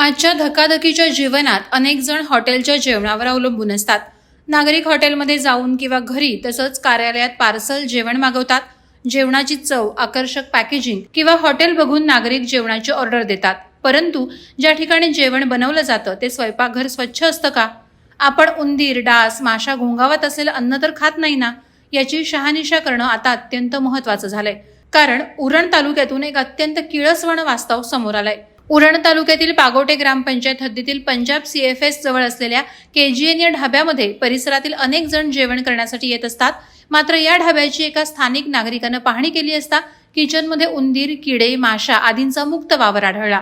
आजच्या धकाधकीच्या जीवनात अनेक जण हॉटेलच्या जेवणावर अवलंबून असतात. नागरिक हॉटेलमध्ये जाऊन किंवा घरी तसंच कार्यालयात पार्सल जेवण मागवतात. जेवणाची चव, आकर्षक पॅकेजिंग किंवा हॉटेल बघून नागरिक जेवणाची ऑर्डर देतात. परंतु ज्या ठिकाणी जेवण बनवलं जातं ते स्वयंपाकघर स्वच्छ असतं का? आपण उंदीर, डास, माशा घोंगावत असलेलं अन्न तर खात नाही ना? याची शहानिशा करणं आता अत्यंत महत्त्वाचं झालंय. कारण उरण तालुक्यातून एक अत्यंत किळसवाणं वास्तव समोर आलंय. उरण तालुक्यातील पागोटे ग्रामपंचायत हद्दीतील पंजाब CFS जवळ असलेल्या KGN या ढाब्यामध्ये परिसरातील अनेक जण जेवण करण्यासाठी येत असतात. मात्र या ढाब्याची एका स्थानिक नागरिकानं पाहणी केली असता किचनमध्ये उंदीर, किडे, माशा आदींचा मुक्त वावर आढळला.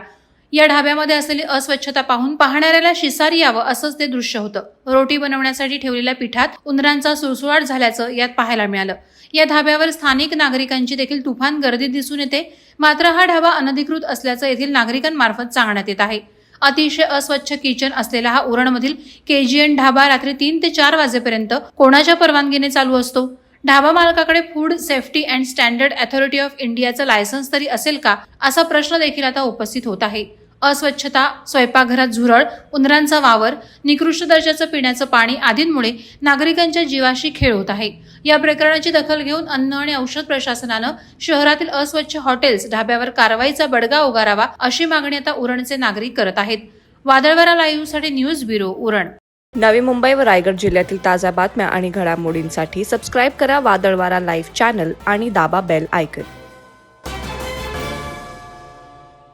या ढाब्यामध्ये असलेली अस्वच्छता पाहून पाहणाऱ्याला शिसारी यावं असंच ते दृश्य होतं. रोटी बनवण्यासाठी ठेवलेल्या पिठात उंदरांचा सुळसुळाट झाल्याचं यात पाहायला मिळालं. या ढाब्यावर स्थानिक नागरिकांची देखील तुफान गर्दी दिसून येते. मात्र हा ढाबा अनधिकृत असल्याचं येथील नागरिकांमार्फत सांगण्यात येत आहे. अतिशय अस्वच्छ किचन असलेला हा उरणमधील KGN ढाबा रात्री 3 ते 4 वाजेपर्यंत कोणाच्या परवानगीने चालू असतो? ढाबा मालकाकडे food safety and standard authority of इंडियाचं लायसन्स तरी असेल का, असा प्रश्न देखील आता उपस्थित होत आहे. अस्वच्छता, स्वयंपाकघरात झुरळ, उंदरांचा वावर, निकृष्ट दर्जाचं पिण्याचं पाणी आदींमुळे नागरिकांच्या जीवाशी खेळ होत आहे. या प्रकरणाची दखल घेऊन अन्न आणि औषध प्रशासनानं शहरातील अस्वच्छ हॉटेल्स, ढाब्यावर कारवाईचा बडगा उगारावा अशी मागणी आता उरणचे नागरिक करत आहेत. वादळवारा लाईव्हसाठी न्यूज ब्युरो, उरण. नवी मुंबई व रायगड जिल्ह्यातील ताज्या बातम्या आणि घडामोडींसाठी सबस्क्राईब करा वादळवारा लाईव्ह चॅनल आणि दाबा बेल आयकॉन.